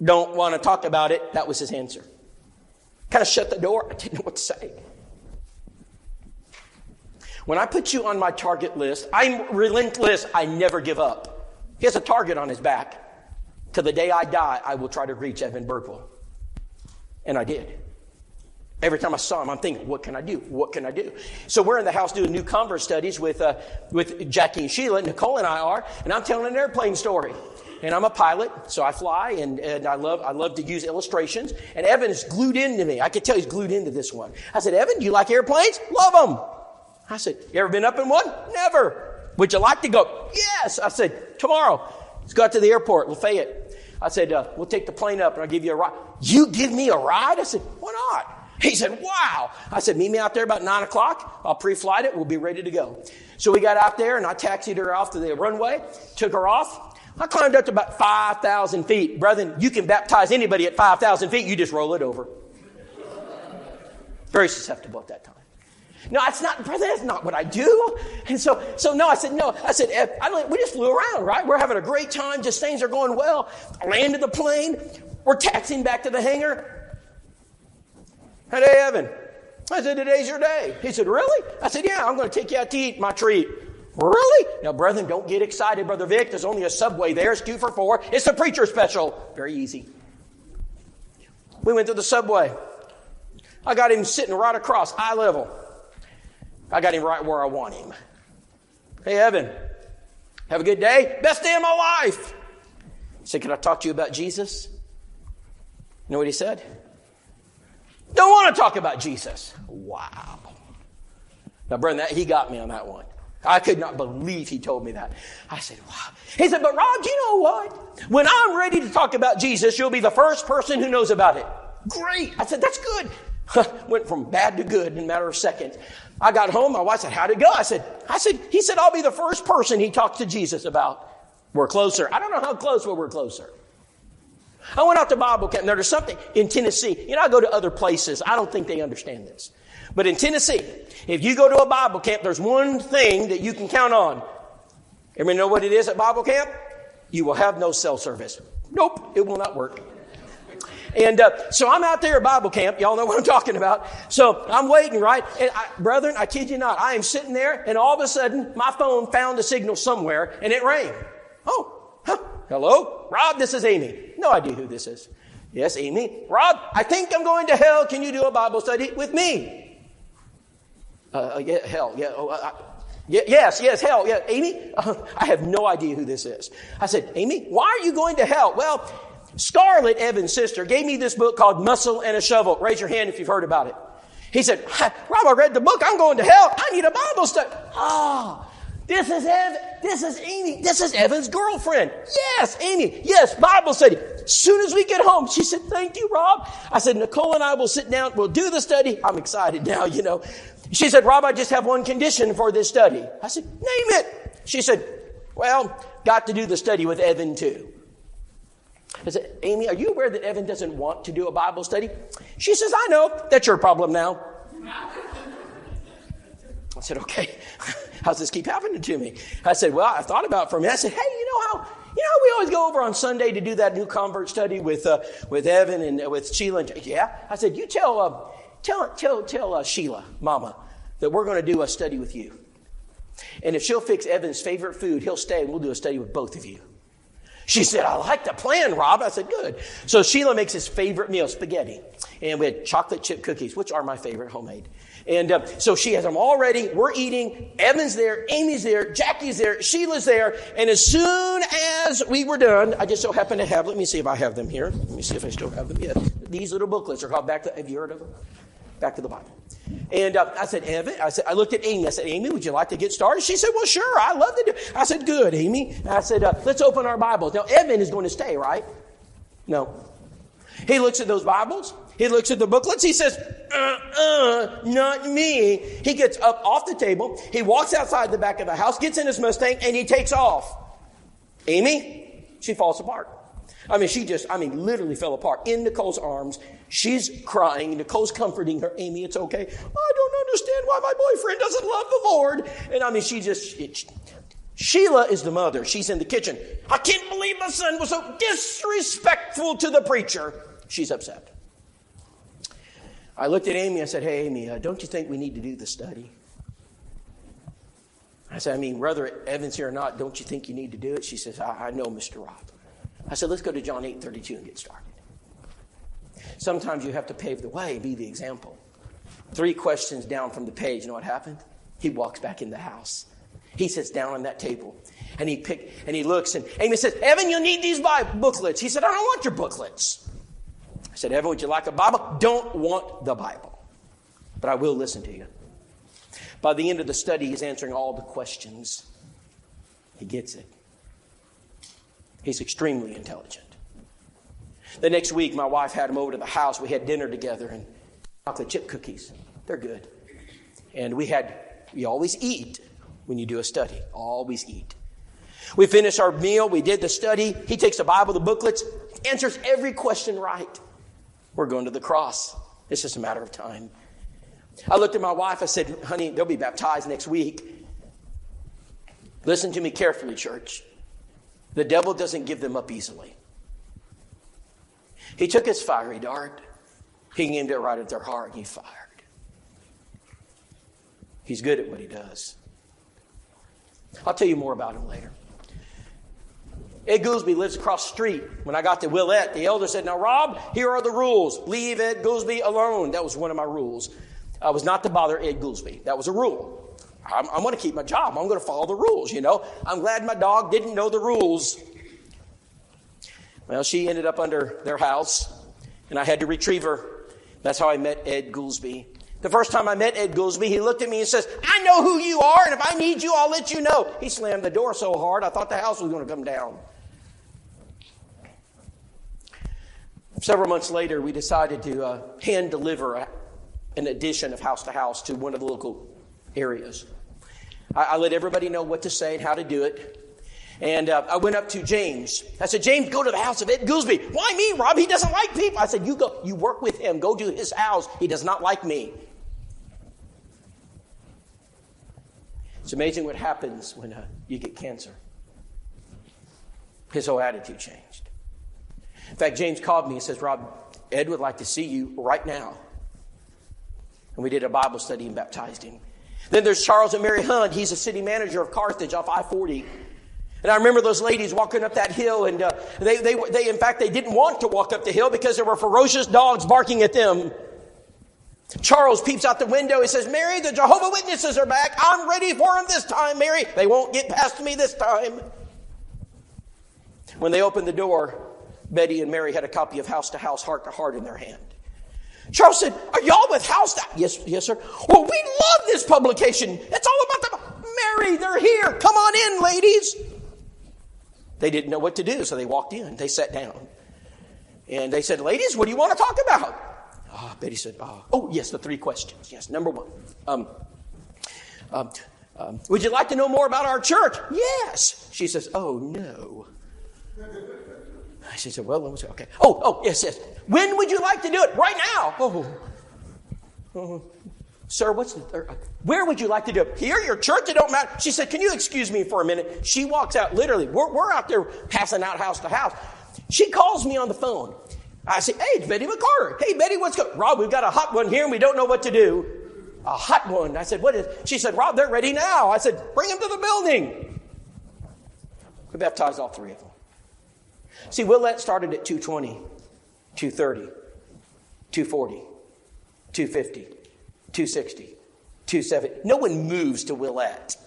Don't want to talk about it. That was his answer. Kind of shut the door. I didn't know what to say. When I put you on my target list, I'm relentless. I never give up. He has a target on his back. Till the day I die, I will try to reach Evan Birdwell. And I did. Every time I saw him, I'm thinking, what can I do? What can I do? So we're in the house doing new convert studies with Jackie and Sheila. Nicole and I are. And I'm telling an airplane story. And I'm a pilot, so I fly, and I love to use illustrations. And Evan is glued into me. I could tell he's glued into this one. I said, Evan, do you like airplanes? Love them. I said, you ever been up in one? Never. Would you like to go? Yes. I said, tomorrow. Let's go out to the airport, Lafayette. I said, we'll take the plane up and I'll give you a ride. You give me a ride? I said, why not? He said, wow. I said, meet me out there about 9 o'clock. I'll pre-flight it. We'll be ready to go. So we got out there and I taxied her off to the runway, took her off. I climbed up to about 5,000 feet. Brethren, you can baptize anybody at 5,000 feet. You just roll it over. Very susceptible at that time. No, it's not, brother, that's not what I do. And so no, I said, we just flew around, right? We're having a great time. Just things are going well. I landed the plane. We're taxiing back to the hangar. Hey, Evan. I said, today's your day. He said, really? I said, yeah, I'm going to take you out to eat my treat. Really? Now, brethren, don't get excited, Brother Vic. There's only a Subway there. It's 2 for $4. It's the preacher special. Very easy. We went to the Subway. I got him sitting right across, eye level. I got him right where I want him. Hey, Evan, have a good day? Best day of my life. He said, can I talk to you about Jesus? You know what he said? Don't want to talk about Jesus. Wow. Now, Brendan, he got me on that one. I could not believe he told me that. I said, wow. He said, but Rob, do you know what? When I'm ready to talk about Jesus, you'll be the first person who knows about it. Great. I said, that's good. Went from bad to good in a matter of seconds. I got home. My wife said, how'd it go? I said, he said, I'll be the first person he talks to Jesus about. We're closer. I don't know how close, but we're closer. I went out to Bible camp. Now, there's something in Tennessee. You know, I go to other places. I don't think they understand this. But in Tennessee, if you go to a Bible camp, there's one thing that you can count on. Everybody know what it is at Bible camp? You will have no cell service. Nope, it will not work. And so I'm out there at Bible camp. Y'all know what I'm talking about. So I'm waiting, right? And brethren, I kid you not, I am sitting there, and all of a sudden, my phone found a signal somewhere, and it rang. Hello? Rob, this is Amy. No idea who this is. Yes, Amy. Rob, I think I'm going to hell. Can you do a Bible study with me? Yeah, hell, yeah. Yes, hell, yeah. Amy, I have no idea who this is. I said, Amy, why are you going to hell? Well, Scarlett, Evan's sister, gave me this book called Muscle and a Shovel. Raise your hand if you've heard about it. He said, Rob, I read the book. I'm going to hell. I need a Bible study. This is Evan. This is Amy. This is Evan's girlfriend. Yes, Amy. Yes, Bible study. As soon as we get home, she said, thank you, Rob. I said, Nicole and I will sit down. We'll do the study. I'm excited now, you know. She said, Rob, I just have one condition for this study. I said, name it. She said, well, got to do the study with Evan too. I said, Amy, are you aware that Evan doesn't want to do a Bible study? She says, I know. That's your problem now. I said, okay. How's this keep happening to me? I said, well, I thought about it for a minute. I said, hey, you know how we always go over on Sunday to do that new convert study with Evan and with Sheila? And, yeah. I said, you tell Sheila, Mama, that we're going to do a study with you. And if she'll fix Evan's favorite food, he'll stay and we'll do a study with both of you. She said, I like the plan, Rob. I said, good. So Sheila makes his favorite meal, spaghetti. And we had chocolate chip cookies, which are my favorite, homemade. And so she has them all ready. We're eating. Evan's there. Amy's there. Jackie's there. Sheila's there. And as soon as we were done, I just so happened to have, let me see if I have them here. Let me see if I still have them. Yeah, these little booklets are called have you heard of them? Back to the Bible. And I said, Evan, I looked at Amy. I said, Amy, would you like to get started? She said, well, sure. I love to do it. I said, good, Amy. I said, let's open our Bibles. Now, Evan is going to stay, right? No. He looks at those Bibles. He looks at the booklets. He says, not me. He gets up off the table. He walks outside the back of the house, gets in his Mustang, and he takes off. Amy, she falls apart. Literally fell apart in Nicole's arms. She's crying. Nicole's comforting her. Amy, it's okay. I don't understand why my boyfriend doesn't love the Lord. And Sheila is the mother. She's in the kitchen. I can't believe my son was so disrespectful to the preacher. She's upset. I looked at Amy. I said, hey, Amy, don't you think we need to do the study? I said, whether Evan's here or not, don't you think you need to do it? She says, I know, Mr. Rob. I said, let's go to John 8:32 and get started. Sometimes you have to pave the way, be the example. 3 questions down from the page. You know what happened? He walks back in the house. He sits down on that table and he looks and Amy says, Evan, you'll need these booklets. He said, I don't want your booklets. I said, Evan, would you like a Bible? Don't want the Bible, but I will listen to you. By the end of the study, he's answering all the questions. He gets it. He's extremely intelligent. The next week, my wife had him over to the house. We had dinner together and chocolate chip cookies. They're good. And we always eat when you do a study. Always eat. We finished our meal. We did the study. He takes the Bible, the booklets, answers every question right. We're going to the cross. It's just a matter of time. I looked at my wife. I said, honey, they'll be baptized next week. Listen to me carefully, church. The devil doesn't give them up easily. He took his fiery dart. He aimed it right at their heart and he fired. He's good at what he does. I'll tell you more about him later. Ed Goolsby lives across the street. When I got to Willette, the elder said, now, Rob, here are the rules. Leave Ed Goolsby alone. That was one of my rules. I was not to bother Ed Goolsby. That was a rule. I'm going to keep my job. I'm going to follow the rules, you know. I'm glad my dog didn't know the rules. Well, she ended up under their house, and I had to retrieve her. That's how I met Ed Goolsby. The first time I met Ed Goolsby, he looked at me and says, I know who you are, and if I need you, I'll let you know. He slammed the door so hard, I thought the house was going to come down. Several months later, we decided to hand deliver an edition of House to House to one of the local areas. I let everybody know what to say and how to do it. And I went up to James. I said, James, go to the house of Ed Goolsby. Why me, Rob? He doesn't like people. I said, you go. You work with him. Go to his house. He does not like me. It's amazing what happens when you get cancer. His whole attitude changed. In fact, James called me and says, Rob, Ed would like to see you right now. And we did a Bible study and baptized him. Then there's Charles and Mary Hunt. He's a city manager of Carthage off I-40. And I remember those ladies walking up that hill, and they in fact, they didn't want to walk up the hill because there were ferocious dogs barking at them. Charles peeps out the window. He says, Mary, the Jehovah's Witnesses are back. I'm ready for them this time, Mary. They won't get past me this time. When they opened the door, Betty and Mary had a copy of House to House, Heart to Heart in their hand. Charles said, are y'all with House to House? Yes, sir. Well, we love this publication. It's all about them. Mary, they're here. Come on in, ladies. They didn't know what to do, so they walked in. They sat down. And they said, ladies, what do you want to talk about? Betty said, yes, the 3 questions. Yes, number 1. Would you like to know more about our church? Yes. She says, oh, no. She said, well, okay. Yes. When would you like to do it? Right now. Sir, where would you like to do it? Here, your church, it don't matter. She said, can you excuse me for a minute? She walks out, literally, we're out there passing out house to house. She calls me on the phone. I say, hey, it's Betty McCarter. Hey, Betty, what's going on? Rob, we've got a hot one here and we don't know what to do. A hot one. I said, what is? She said, Rob, they're ready now. I said, bring them to the building. We baptized all 3 of them. See, Willette started at 220, 230, 240, 250, 260, 270. No one moves to Willette.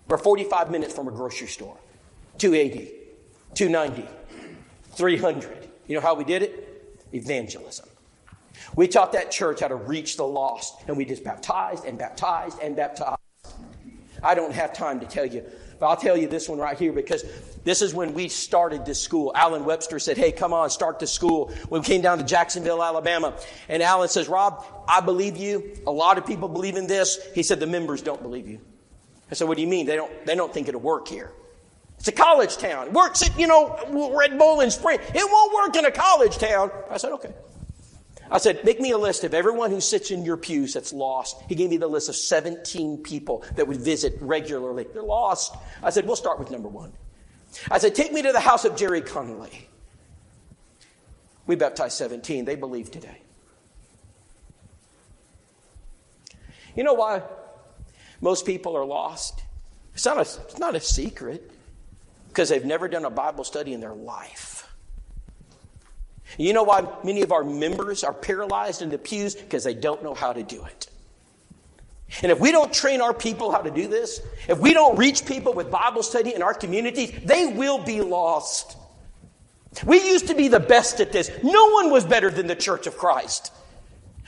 We're 45 minutes from a grocery store. 280, 290, 300. You know how we did it? Evangelism. We taught that church how to reach the lost, and we just baptized and baptized and baptized. I don't have time to tell you, but I'll tell you this one right here because this is when we started this school. Alan Webster said, hey, come on, start this school. When we came down to Jacksonville, Alabama, and Alan says, Rob, I believe you. A lot of people believe in this. He said, the members don't believe you. I said, what do you mean? They don't think it'll work here. It's a college town. It works at, Red Bull in Spring. It won't work in a college town. I said, okay. I said, make me a list of everyone who sits in your pews that's lost. He gave me the list of 17 people that would visit regularly. They're lost. I said, we'll start with number 1. I said, take me to the house of Jerry Connolly. We baptized 17. They believe today. You know why most people are lost? It's not a secret. Because they've never done a Bible study in their life. You know why many of our members are paralyzed in the pews? Because they don't know how to do it. And if we don't train our people how to do this, if we don't reach people with Bible study in our communities, they will be lost. We used to be the best at this. No one was better than the Church of Christ.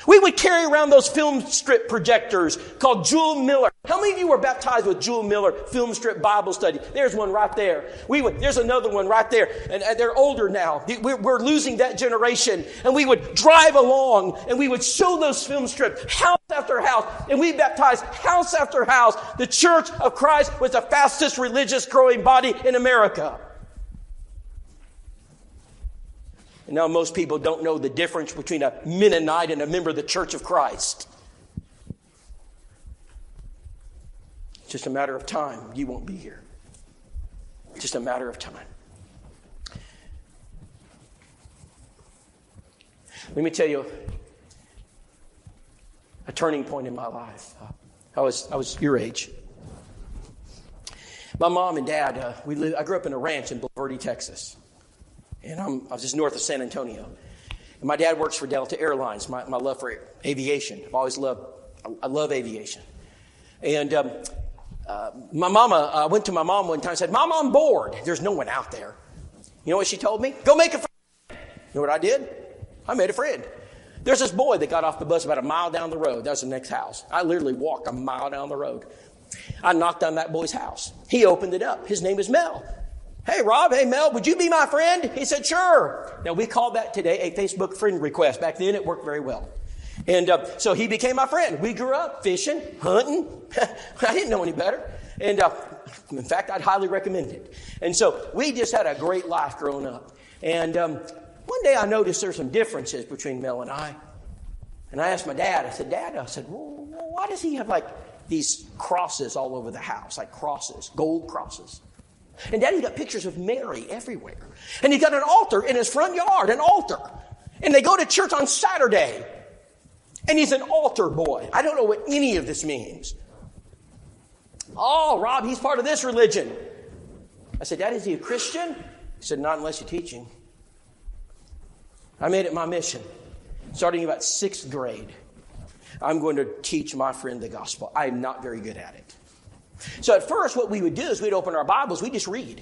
We would carry around those film strip projectors called Jewel Miller. How many of you were baptized with Jewel Miller film strip Bible study? There's one right there. There's another one right there. And they're older now. We're losing that generation. And we would drive along and we would show those film strips house after house. And we baptized house after house. The Church of Christ was the fastest religious growing body in America. And now most people don't know the difference between a Mennonite and a member of the Church of Christ. It's just a matter of time. You won't be here. It's just a matter of time. Let me tell you a turning point in my life. I was your age. My mom and dad, I grew up in a ranch in Bulverde, Texas. And I was just north of San Antonio. And my dad works for Delta Airlines, my love for aviation. I love aviation. And my mama, I went to my mom one time and said, Mom, I'm bored. There's no one out there. You know what she told me? Go make a friend. You know what I did? I made a friend. There's this boy that got off the bus about a mile down the road. That's the next house. I literally walked a mile down the road. I knocked on that boy's house. He opened it up. His name is Mel. Hey, Rob. Hey, Mel, would you be my friend? He said, sure. Now, we call that today a Facebook friend request. Back then, it worked very well. And so he became my friend. We grew up fishing, hunting. I didn't know any better. And in fact, I'd highly recommend it. And so we just had a great life growing up. And one day I noticed there's some differences between Mel and I. And I asked my dad, I said, Dad, well, why does he have like these crosses all over the house, like crosses, gold crosses? And Daddy's got pictures of Mary everywhere. And he's got an altar in his front yard, an altar. And they go to church on Saturday. And he's an altar boy. I don't know what any of this means. Oh, Rob, he's part of this religion. I said, Dad, is he a Christian? He said, not unless you teach him. I made it my mission. Starting about 6th grade, I'm going to teach my friend the gospel. I'm not very good at it. So at first, what we would do is we'd open our Bibles, we'd just read.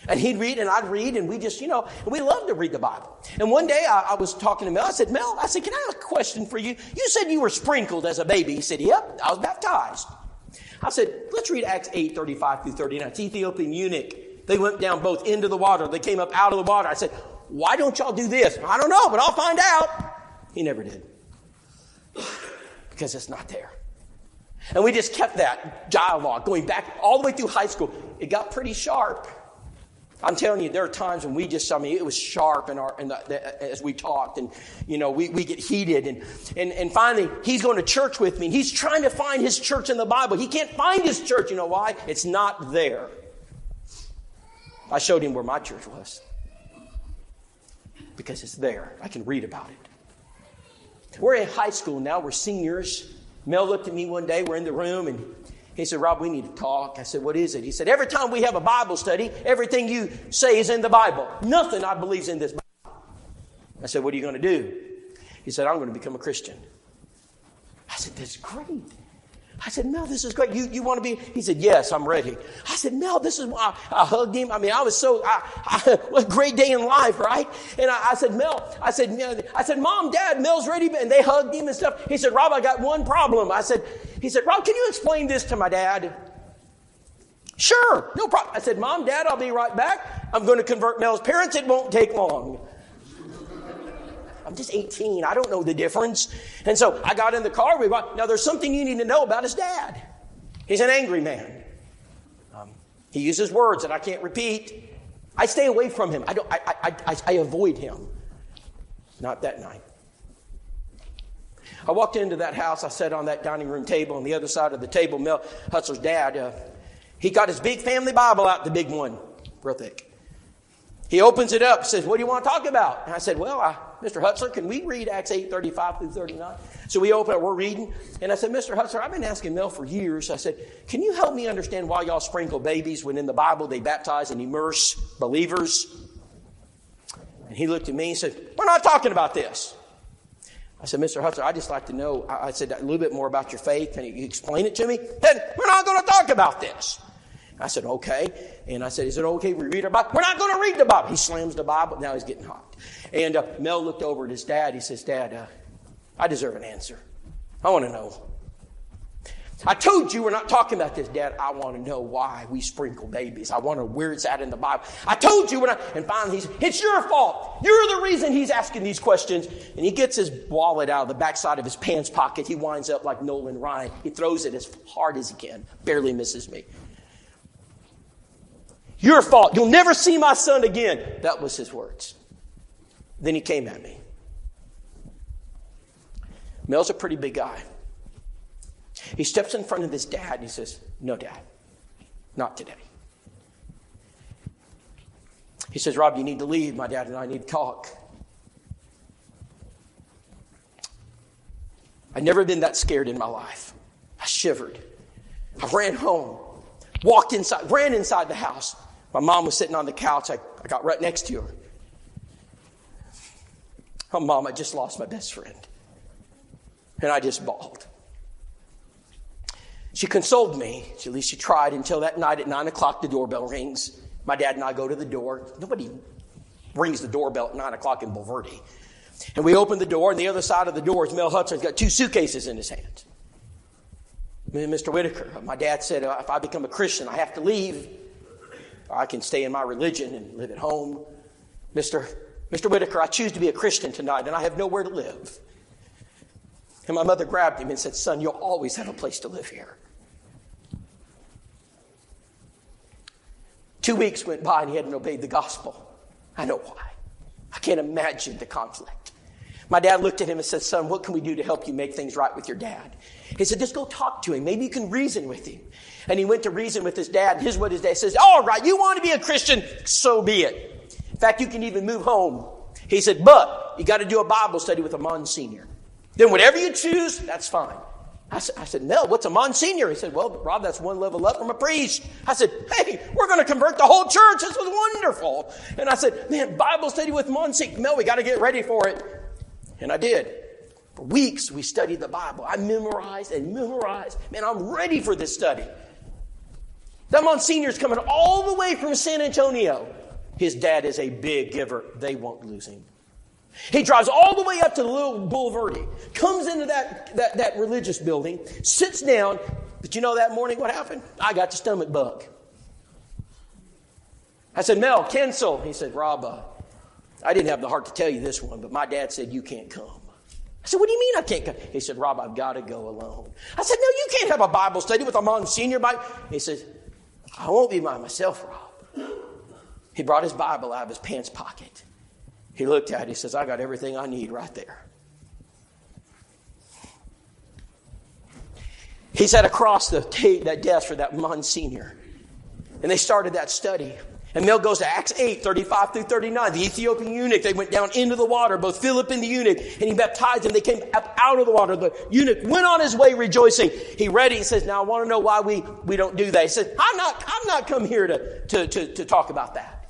And he'd read and I'd read, and we just, we love to read the Bible. And one day I was talking to Mel. I said, can I ask a question for you? You said you were sprinkled as a baby. He said, yep, I was baptized. I said, let's read Acts 8:35 through 39. It's Ethiopian eunuch. They went down both into the water. They came up out of the water. I said, why don't y'all do this? I don't know, but I'll find out. He never did. Because it's not there. And we just kept that dialogue going back all the way through high school. It got pretty sharp. I'm telling you, there are times when it was sharp as we talked, and, we get heated, and finally, he's going to church with me, and he's trying to find his church in the Bible. He can't find his church. You know why? It's not there. I showed him where my church was. Because it's there. I can read about it. We're in high school now. We're seniors. Mel looked at me one day. We're in the room, and he said, Rob, we need to talk. I said, what is it? He said, every time we have a Bible study, everything you say is in the Bible. Nothing I believe is in this Bible. I said, what are you going to do? He said, I'm going to become a Christian. I said, that's great. I said, Mel, this is great. You want to be? He said, yes, I'm ready. I said, Mel, this is why I hugged him. I mean, I was what a great day in life, right? And I said, Mel, I said, Mom, Dad, Mel's ready. And they hugged him and stuff. He said, Rob, I got one problem. He said, Rob, can you explain this to my dad? Sure, no problem. I said, Mom, Dad, I'll be right back. I'm going to convert Mel's parents. It won't take long. I'm just 18. I don't know the difference. And so I got in the car. Now, there's something you need to know about his dad. He's an angry man. He uses words that I can't repeat. I stay away from him. I avoid him. Not that night. I walked into that house. I sat on that dining room table. On the other side of the table, Mel Hutzler's dad, he got his big family Bible out, the big one, real thick. He opens it up, says, what do you want to talk about? And I said, Mr. Hutzler, can we read Acts 8:35 through 39? So we open it, we're reading. And I said, Mr. Hutzler, I've been asking Mel for years. I said, can you help me understand why y'all sprinkle babies when in the Bible they baptize and immerse believers? And he looked at me and said, we're not talking about this. I said, Mr. Hutzler, I'd just like to know, I said, a little bit more about your faith. Can you explain it to me? Then we're not going to talk about this. I said, okay. And I said, is it okay if we read our Bible? We're not going to read the Bible. He slams the Bible. Now he's getting hot. And Mel looked over at his dad. He says, Dad, I deserve an answer. I want to know. I told you we're not talking about this, Dad. I want to know why we sprinkle babies. I want to know where it's at in the Bible. I told you we're not. And finally he said, it's your fault. You're the reason he's asking these questions. And he gets his wallet out of the backside of his pants pocket. He winds up like Nolan Ryan. He throws it as hard as he can. Barely misses me. Your fault. You'll never see my son again. That was his words. Then he came at me. Mel's a pretty big guy. He steps in front of his dad and he says, no, Dad, not today. He says, Rob, you need to leave. My dad and I need to talk. I've never been that scared in my life. I shivered. I ran home, ran inside the house. My mom was sitting on the couch. I got right next to her. Oh, Mom, I just lost my best friend. And I just bawled. She consoled me. At least she tried until that night at 9 o'clock, the doorbell rings. My dad and I go to the door. Nobody rings the doorbell at 9 o'clock in Bulverde. And we opened the door, and the other side of the door is Mel Hutzler's got 2 suitcases in his hand. Mr. Whitaker, my dad said, if I become a Christian, I have to leave. Or I can stay in my religion and live at home. Mr. Whitaker, I choose to be a Christian tonight, and I have nowhere to live. And my mother grabbed him and said, son, you'll always have a place to live here. 2 weeks went by, and he hadn't obeyed the gospel. I know why. I can't imagine the conflict. My dad looked at him and said, son, what can we do to help you make things right with your dad? He said, just go talk to him. Maybe you can reason with him. And he went to reason with his dad. And here's what his dad says, all right, you want to be a Christian? So be it. In fact, you can even move home. He said, but you got to do a Bible study with a Monsignor. Then whatever you choose, that's fine. I said, Mel, what's a Monsignor? He said, well, Rob, that's one level up from a priest. I said, hey, we're going to convert the whole church. This was wonderful. And I said, man, Bible study with Monsignor. Mel, we got to get ready for it. And I did. For weeks, we studied the Bible. I memorized and memorized. Man, I'm ready for this study. That Monsignor's coming all the way from San Antonio. His dad is a big giver. They won't lose him. He drives all the way up to the little Boulevardy, comes into that religious building, sits down. But you know that morning what happened? I got the stomach bug. I said, Mel, cancel. He said, Rob, I didn't have the heart to tell you this one, but my dad said you can't come. I said, what do you mean I can't come? He said, Rob, I've got to go alone. I said, no, you can't have a Bible study with a Monsignor. He says, I won't be by myself, Rob. He brought his Bible out of his pants pocket. He looked at it. He says, I got everything I need right there. He sat across that desk for that Monsignor. And they started that study. And Mel goes to Acts 8, 35 through 39. The Ethiopian eunuch, they went down into the water, both Philip and the eunuch, and he baptized them. They came up out of the water. The eunuch went on his way rejoicing. He read it. He says, now I want to know why we don't do that. He said, I'm not come here to talk about that.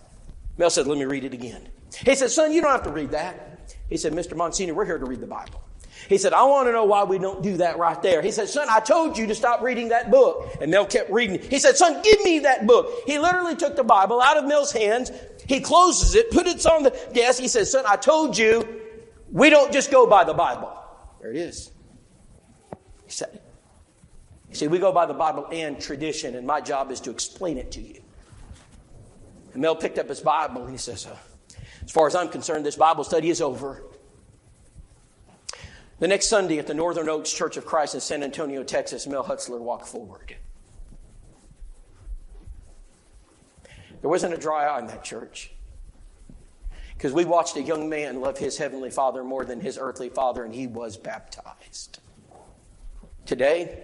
Mel said, let me read it again. He said, son, you don't have to read that. He said, Mr. Monsignor, we're here to read the Bible. He said, I want to know why we don't do that right there. He said, son, I told you to stop reading that book. And Mel kept reading. He said, son, give me that book. He literally took the Bible out of Mel's hands. He closes it, put it on the desk. He says, son, I told you we don't just go by the Bible. There it is. He said it. He said, we go by the Bible and tradition, and my job is to explain it to you. And Mel picked up his Bible. He says, as far as I'm concerned, this Bible study is over. The next Sunday at the Northern Oaks Church of Christ in San Antonio, Texas, Mel Hutzler walked forward. There wasn't a dry eye in that church, because we watched a young man love his heavenly Father more than his earthly father, and he was baptized. Today,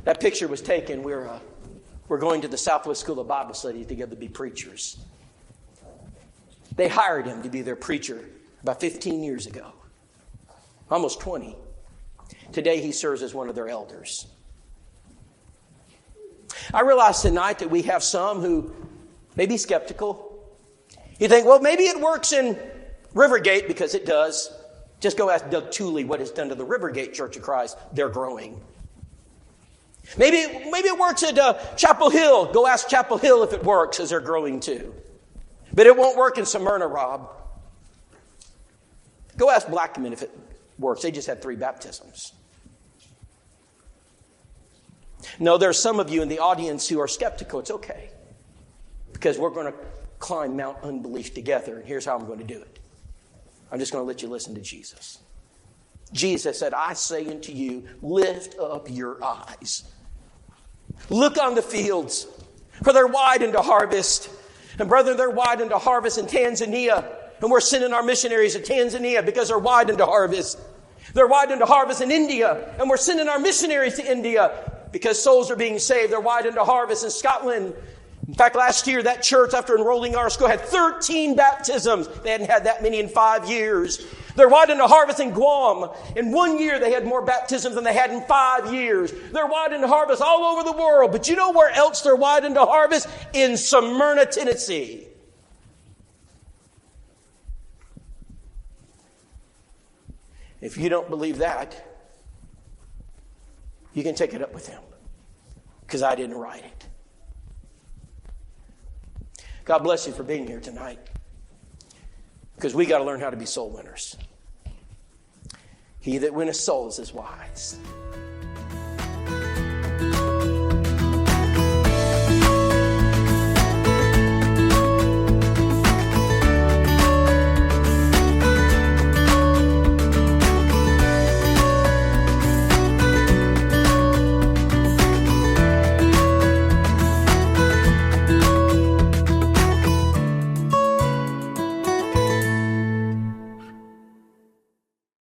that picture was taken. We're going to the Southwest School of Bible Study together to be preachers. They hired him to be their preacher about 15 years ago. Almost 20. Today he serves as one of their elders. I realize tonight that we have some who may be skeptical. You think, well, maybe it works in Rivergate, because it does. Just go ask Doug Tooley what it's done to the Rivergate Church of Christ. They're growing. Maybe it works at Chapel Hill. Go ask Chapel Hill if it works, as they're growing too. But it won't work in Smyrna, Rob. Go ask Blackman if it works. They just had 3 baptisms. No, there are some of you in the audience who are skeptical. It's okay, because we're going to climb Mount Unbelief together, and here's how I'm going to do it. I'm just going to let you listen to Jesus. Jesus said, I say unto you, lift up your eyes. Look on the fields, for they're wide unto harvest. And brethren, they're wide unto harvest in Tanzania. And we're sending our missionaries to Tanzania because they're wide unto harvest. They're wide unto harvest in India. And we're sending our missionaries to India because souls are being saved. They're wide unto harvest in Scotland. In fact, last year, that church, after enrolling our school, had 13 baptisms. They hadn't had that many in 5 years. They're wide unto harvest in Guam. In 1 year, they had more baptisms than they had in 5 years. They're wide unto harvest all over the world. But you know where else they're wide unto harvest? In Smyrna, Tennessee. If you don't believe that, you can take it up with him, because I didn't write it. God bless you for being here tonight. Because we got to learn how to be soul winners. He that winneth souls is wise.